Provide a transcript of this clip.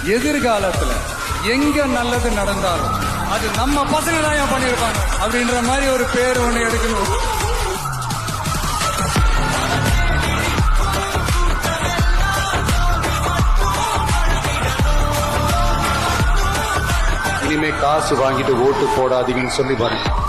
எதிர்காலத்துல எங்க நல்லது நடந்தாலும் அது நம்ம பசங்க தான் பண்ணிருப்பாங்க அப்படின்ற மாதிரி ஒரு பேர் ஒண்ணு எடுக்கணும். இனிமே காசு வாங்கிட்டு ஓட்டு போடாதீங்கன்னு சொல்லி பாருங்க.